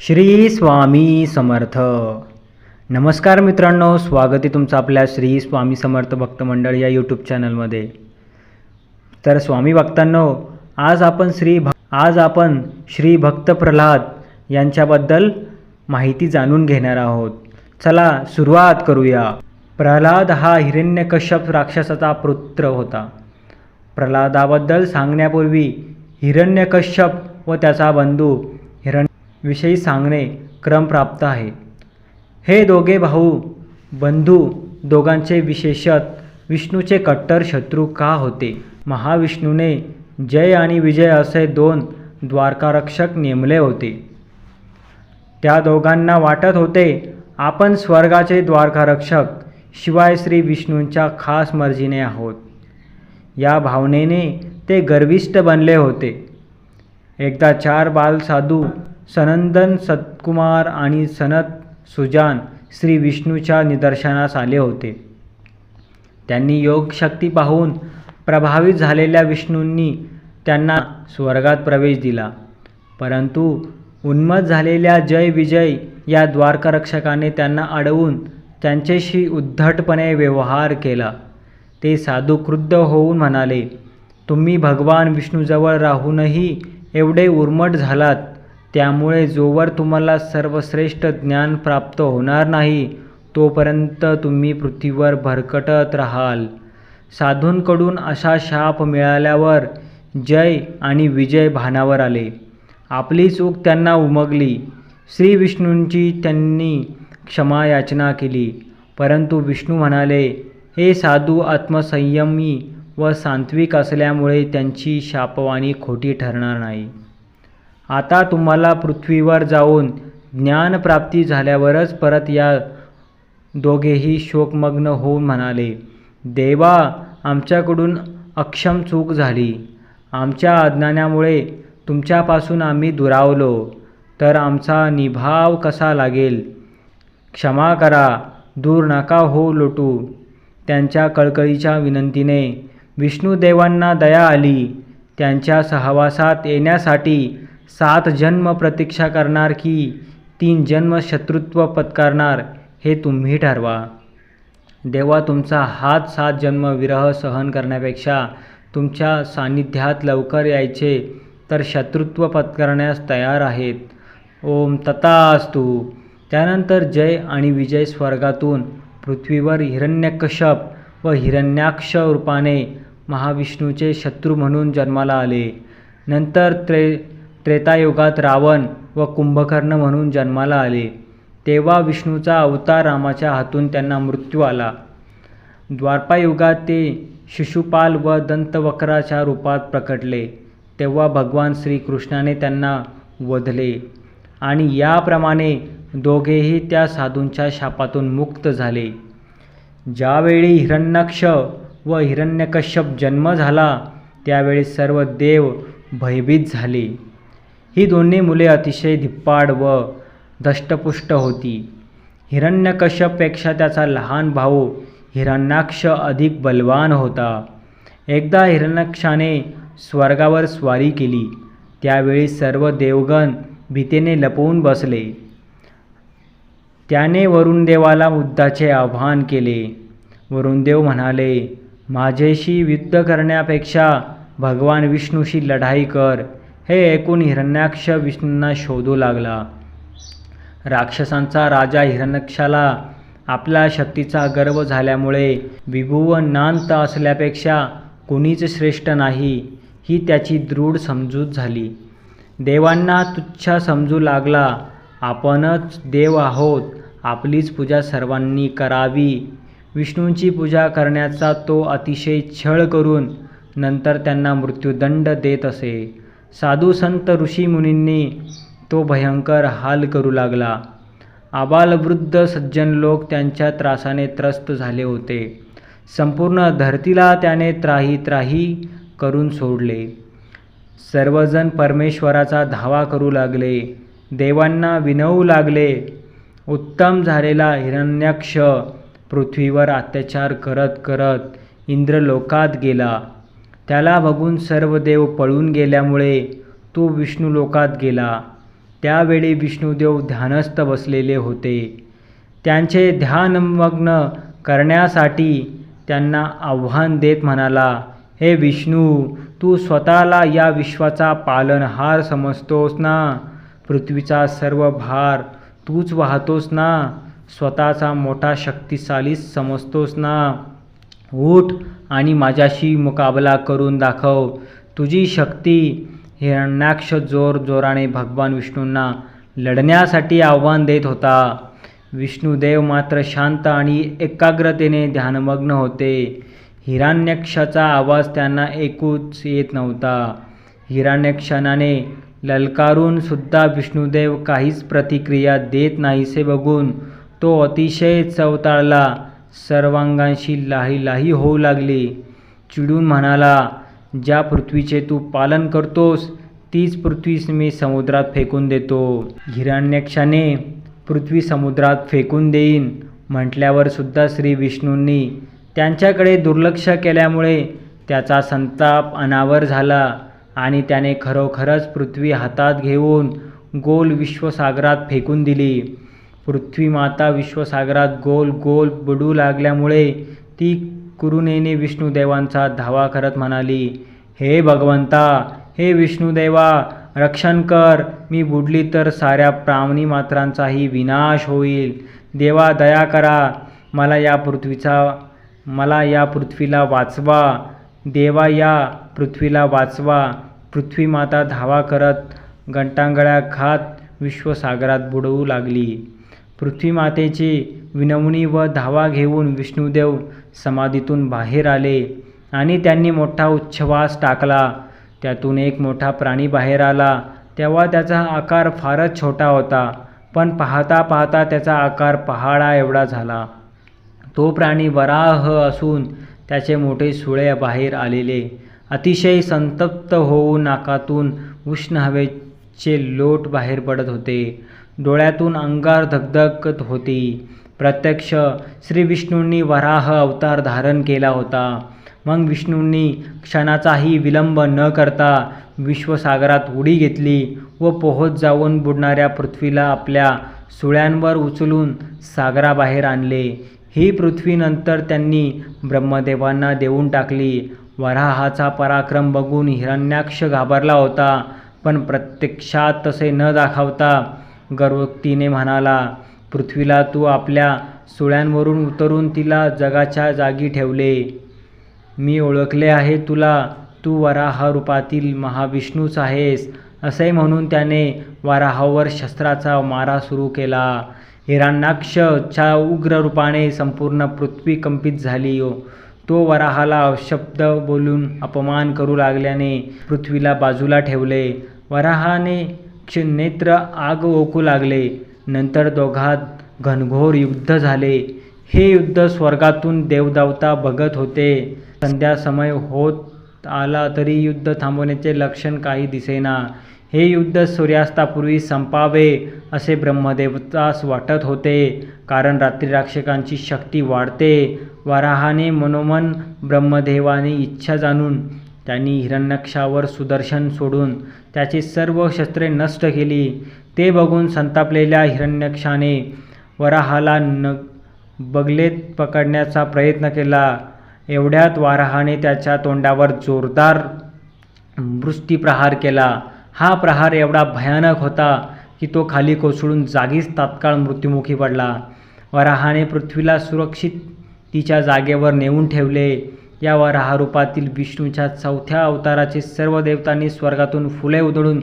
श्री स्वामी समर्थ. नमस्कार मित्रांनो, स्वागत आहे तुमचं आपल्या श्री स्वामी समर्थ भक्त मंडळ या यूट्यूब चॅनलमध्ये. तर स्वामी भक्तांनो, आज आपण श्री भक्त प्रल्हाद यांच्याबद्दल माहिती जाणून घेणार आहोत. चला सुरुवात करूया. प्रल्हाद हा हिरण्यकश्यप राक्षसाचा पुत्र होता. प्रल्हादाबद्दल सांगण्यापूर्वी हिरण्यकश्यप व त्याचा बंधू विषयी सांगणे क्रम प्राप्त आहे. हे दोघे बंधू दोघांचे विशेषतः विष्णूचे कट्टर शत्रू का होते? महाविष्णूने जय आणि विजय असे दोन द्वारकारक्षक नेमले होते. त्या दोघांना वाटत होते आपण स्वर्गाचे द्वारकारक्षक, शिवाय श्री विष्णूंच्या खास मर्जीने आहोत. या भावनेने ते गर्विष्ठ बनले होते. एकदा 4 बालसाधू सनंदन, सतकुमार आणि सनत सुजान श्री विष्णूच्या निदर्शनास आले होते. त्यांनी योगशक्ती पाहून प्रभावित झालेल्या विष्णूंनी त्यांना स्वर्गात प्रवेश दिला. परंतु उन्मत्त झालेल्या जय विजय या द्वारकारक्षकाने त्यांना अडवून त्यांच्याशी उद्धटपणे व्यवहार केला. ते साधू क्रुद्ध होऊन म्हणाले, तुम्ही भगवान विष्णूजवळ राहूनही एवढे उर्मट झालात, त्यामुळे जोवर तुम्हाला सर्वश्रेष्ठ ज्ञान प्राप्त होणार नाही तोपर्यंत तुम्ही पृथ्वीवर भरकटत राहाल. साधूंकडून असा शाप मिळाल्यावर जय आणि विजय भानावर आले. आपली चूक त्यांना उमगली. श्री विष्णूंची त्यांनी क्षमा याचना केली. परंतु विष्णू म्हणाले, हे साधू आत्मसंयमी व सात्विक असल्यामुळे त्यांची शापवाणी खोटी ठरणार नाही. आता तुम्हाला पृथ्वीवर जाऊन ज्ञानप्राप्ती झाल्यावरच परत या. दोघेही शोकमग्न होऊन म्हणाले, देवा, आमच्याकडून अक्षम चूक झाली. आमच्या अज्ञानामुळे तुमच्यापासून आम्ही दुरावलो, तर आमचा निभाव कसा लागेल? क्षमा करा, दूर नका हो लोटू. त्यांच्या कळकळीच्या विनंतीने विष्णुदेवांना दया आली. त्यांच्या सहवासात येण्यासाठी 7 जन्म प्रतीक्षा करणार की 3 जन्म शत्रुत्व पत्करणार हे तुम्ही ठरवा. देवा, तुमचा हात 7 जन्म विरह सहन करण्यापेक्षा तुमच्या सान्निध्यात लवकर यायचे तर शत्रुत्व पत्करण्यास तयार आहेत. ओम तथास्तु. त्यानंतर जय आणि विजय स्वर्गातून पृथ्वीवर हिरण्यकश्यप व हिरण्याक्ष रूपाने महाविष्णूचे शत्रू म्हणून जन्माला आले. नंतर त्रेतायुगात रावण व कुंभकर्ण म्हणून जन्माला आले. तेव्हा विष्णूचा अवतार रामाच्या हातून त्यांना मृत्यू आला. द्वापारयुगात ते शिशुपाल व दंतवक्राच्या रूपात प्रकटले. तेव्हा भगवान श्रीकृष्णाने त्यांना वधले आणि याप्रमाणे दोघेही त्या साधूंच्या शापातून मुक्त झाले. ज्यावेळी हिरण्याक्ष व हिरण्यकश्यप जन्म झाला त्यावेळी सर्व देव भयभीत झाले. ही दोन्ही मुले अतिशय धिप्पाड व दष्टपुष्ट होती. हिरण्यकश्यपपेक्षा त्याचा लहान भाऊ हिरण्याक्ष अधिक बलवान होता. एकदा हिरण्याक्षाने स्वर्गावर स्वारी केली. त्यावेळी सर्व देवगण भीतीने लपवून बसले. त्याने वरुणदेवाला युद्धाचे आवाहन केले. वरुणदेव म्हणाले, माझ्याशी युद्ध करण्यापेक्षा भगवान विष्णूशी लढाई कर. हे ऐकून हिरण्याक्ष विष्णूंना शोधू लागला. राक्षसांचा राजा हिरण्याक्षाला आपल्या शक्तीचा गर्व झाल्यामुळे विभुव नांत असल्यापेक्षा कोणीच श्रेष्ठ नाही ही त्याची दृढ समजूत झाली. देवांना तुच्छ समजू लागला. आपणच देव आहोत, आपलीच पूजा सर्वांनी करावी. विष्णूंची पूजा करण्याचा तो अतिशय छळ करून नंतर त्यांना मृत्यूदंड देत असे. साधू संत ऋषी मुनींनी तो भयंकर हाल करू लागला. आबालवृद्ध सज्जन लोक त्यांच्या त्रासाने त्रस्त झाले होते. संपूर्ण धरतीला त्याने त्राही त्राही करून सोडले. सर्वजण परमेश्वराचा धावा करू लागले. देवांना विनवू लागले. उत्तम झालेला हिरण्याक्ष पृथ्वीवर अत्याचार करत करत इंद्रलोकात गेला. त्याला बघून सर्व देव पळून गेल्यामुळे तो विष्णुलोकात गेला. त्यावेळी विष्णुदेव ध्यानस्थ बसलेले होते. त्यांचे ध्यानमग्न करण्यासाठी त्यांना आव्हान देत म्हणाला, हे विष्णू, तू स्वतःला या विश्वाचा पालनहार समजतोस ना? पृथ्वीचा सर्व भार तूच वाहतोस ना? स्वतःचा मोठा शक्तिशाली समजतोस ना? उठ आणि माझ्याशी मुकाबला करून दाखव तुझी शक्ती. हिरण्याक्ष जोराने भगवान विष्णूंना लढण्यासाठी आव्हान देत होता. विष्णुदेव मात्र शांत आणि एकाग्रतेने ध्यानमग्न होते. हिरण्याक्षाचा आवाज त्यांना ऐकूच येत नव्हता. हिरण्याक्षाने ललकारून सुद्धा विष्णुदेव काहीच प्रतिक्रिया देत नाहीसे बघून तो अतिशय चवताळला. सर्वांगांशी लाही होऊ लागली. चिडून म्हणाला, ज्या पृथ्वीचे तू पालन करतोस तीच पृथ्वी मी समुद्रात फेकून देतो. हिरण्याक्षाने पृथ्वी समुद्रात फेकून देईन म्हटल्यावर सुद्धा श्री विष्णूंनी त्यांच्याकडे दुर्लक्ष केल्यामुळे त्याचा संताप अनावर झाला आणि त्याने खरोखरच पृथ्वी हातात घेऊन गोल विश्वसागरात फेकून दिली. पृथ्वी माता विश्वसागरात गोल गोल बुडू लागल्यामुळे ती करुणेने विष्णुदेवांचा धावा करत म्हणाली, हे भगवंता, हे विष्णुदेवा, रक्षण कर. मी बुडली तर साऱ्या प्राणीमात्रांचाही विनाश होईल. देवा, दया करा. मला या पृथ्वीला वाचवा. देवा, या पृथ्वीला वाचवा. पृथ्वी माता धावा करत गटांगळ्या खात विश्वसागरात बुडवू लागली. पृथ्वी मातेची विनवणी व धावा घेऊन विष्णुदेव समाधीतून बाहेर आले आणि त्यांनी मोठा उच्छ्वास टाकला. त्यातून एक मोठा प्राणी बाहेर आला. तेव्हा त्याचा आकार फारच छोटा होता, पण पाहता पाहता त्याचा आकार पहाडा एवढा झाला. तो प्राणी वराह असून त्याचे मोठे सुळे बाहेर आलेले. अतिशय संतप्त होऊन नाकातून उष्ण हवेचे लोट बाहेर पडत होते. डोळ्यातून अंगार धगधगत होती. प्रत्यक्ष श्री विष्णूंनी वराह अवतार धारण केला होता. मग विष्णूंनी क्षणाचाही विलंब न करता विश्वसागरात उडी घेतली व पोहत जाऊन बुडणाऱ्या पृथ्वीला आपल्या सुळ्यांवर उचलून सागराबाहेर आणले. ही पृथ्वी नंतर त्यांनी ब्रह्मदेवांना देऊन टाकली. वराहाचा पराक्रम बघून हिरण्याक्ष घाबरला होता, पण प्रत्यक्षात तसे न दाखवता गर्वोक्तीने म्हणाला, पृथ्वीला तू आपल्या सुळ्यांवरून उतरून तिला जगाच्या जागी ठेवले. मी ओळखले आहे तुला. तू वराह रूपातील महाविष्णूच आहेस. असे म्हणून त्याने वराहावर शस्त्राचा मारा सुरू केला. हिरण्याक्षच्या उग्र रूपाने संपूर्ण पृथ्वी कंपित झाली. तो वराहाला अपशब्द बोलून अपमान करू लागल्याने पृथ्वीला बाजूला ठेवले. वराहाने नेत्र आग ओकू लागले. नंतर दोघांत घनघोर युद्ध झाले. हे युद्ध स्वर्गातून देवदेवता बघत होते. संध्या समय होत आला तरी युद्ध थांबवण्याचे लक्षण काही दिसेना. हे युद्ध सूर्यास्तापूर्वी संपावे असे ब्रह्मदेवतास वाटत होते, कारण रात्री राक्षकांची शक्ती वाढते. वराहाने मनोमन ब्रह्मदेवाने इच्छा जाणून त्यांनी हिरण्याक्षावर सुदर्शन सोडून त्याची सर्व शस्त्रे नष्ट केली. ते बघून संतापलेल्या हिरण्याक्षाने वराहाला बगलेत पकडण्याचा प्रयत्न केला. एवढ्यात वराहाने त्याच्या तोंडावर जोरदार मुष्टिप्रहार केला. हा प्रहार एवढा भयानक होता की तो खाली कोसळून जागीच तात्काळ मृत्युमुखी पडला. वराहाने पृथ्वीला सुरक्षित तिच्या जागेवर नेऊन ठेवले. या वराहरूपातील विष्णूच्या चौथ्या अवताराचे सर्व देवतांनी स्वर्गातून फुले उधळून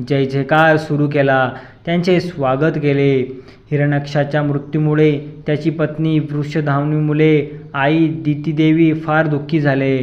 जय जयकार सुरू केला. त्यांचे स्वागत केले. हिरण्याक्षाच्या मृत्यूमुळे त्याची पत्नी वृषधावनीमुळे आई दितीदेवी फार दुःखी झाले.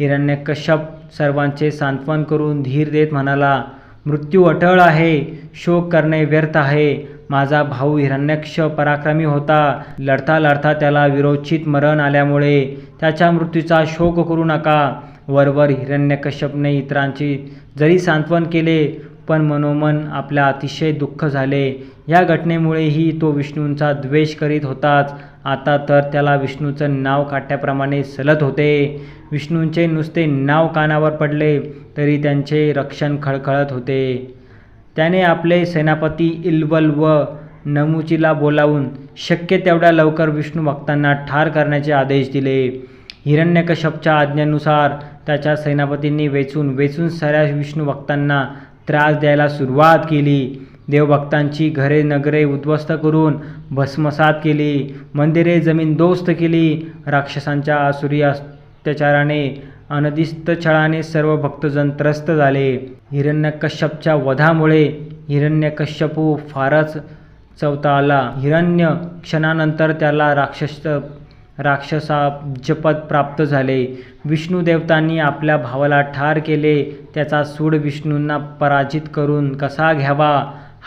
हिरण्यकश्यप सर्वांचे सांत्वन करून धीर देत म्हणाला, मृत्यू अटळ आहे. शोक करणे व्यर्थ आहे. माझा भाऊ हिरण्याक्ष पराक्रमी होता. लढता लढता त्याला विरोचित मरण आल्यामुळे त्याच्या मृत्यूचा शोक करू नका. वरवर हिरण्यकश्यपने इतरांचे जरी सांत्वन केले, पण मनोमन आपल्या अतिशय दुःख झाले. या घटनेमुळेही तो विष्णूंचा द्वेष करीत होताच, आता तर त्याला विष्णूचं नाव काट्याप्रमाणे सलत होते. विष्णूंचे नुसते नाव कानावर पडले तरी त्यांचे रक्षण खळखळत होते. त्याने आपले सेनापती इल्बल व नमुचीला बोलावून शक्य तेवढ्या लवकर विष्णू भक्तांना ठार करण्याचे आदेश दिले. हिरण्यकश्यपच्या आज्ञेनुसार त्याच्या सेनापतींनी वेचून साऱ्या विष्णू भक्तांना त्रास द्यायला सुरुवात केली. देवभक्तांची घरे नगरे उद्ध्वस्त करून भस्मसात केली. मंदिरे जमीनदोस्त केली. राक्षसांच्या आसुरी अत्याचाराने अनदिस्त छळाने सर्व भक्तजन त्रस्त झाले. हिरण्यकश्यपच्या वधामुळे हिरण्यकश्यपू फारच चवताळला. हिरण्य क्षणानंतर त्याला राक्षसाब्जपद प्राप्त झाले. विष्णू देवतांनी आपल्या भावाला ठार केले. त्याचा सूड विष्णूंना पराजित करून कसा घ्यावा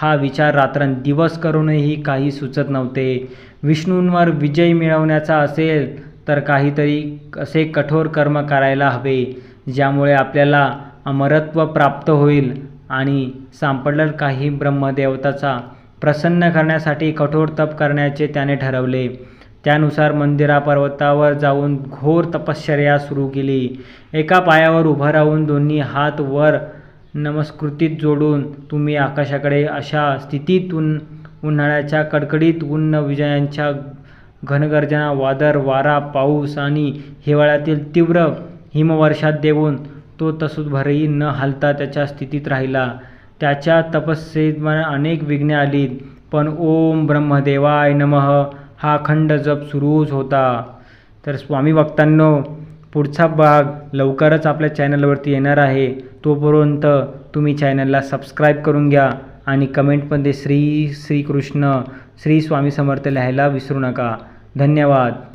हा विचार रात्रंदिवस करूनही काही सुचत नव्हते. विष्णूंवर विजय मिळवण्याचा असेल तर काहीतरी असे कठोर कर्म करायला हवे ज्यामुळे आपल्याला अमरत्व प्राप्त होईल आणि सापडल काही ब्रह्मदेवताचा प्रसन्न करण्यासाठी कठोर तप करण्याचे त्याने ठरवले. त्यानुसार मंदिरा पर्वतावर जाऊन घोर तपश्चर्या सुरू केली. एका पायावर उभं राहून दोन्ही हात वर नमस्कृतीत जोडून तुम्ही आकाशाकडे अशा स्थितीत उन्हाळ्याच्या कडकडीत ऊन विजयांच्या घनगर्जना वादळ वारा पाऊस आणि हिवाळ्यातील तीव्र हिमवर्षात देऊन तो तसूभरही न हालता त्याच्या स्थितीत राहिला. त्याच्या तपस्येत अनेक विघ्ने आली पण ओम ब्रह्मदेवाय नमः हा अखंड जप सुरूच होता. तर स्वामी भक्तांनो, पुढचा भाग लवकरच आपल्या चॅनलवरती येणार आहे. तोपर्यंत तुम्ही चॅनलला सबस्क्राईब करून घ्या आणि कमेंटमध्ये श्री कृष्ण श्री स्वामी समर्थ लिहायला विसरू नका. धन्यवाद.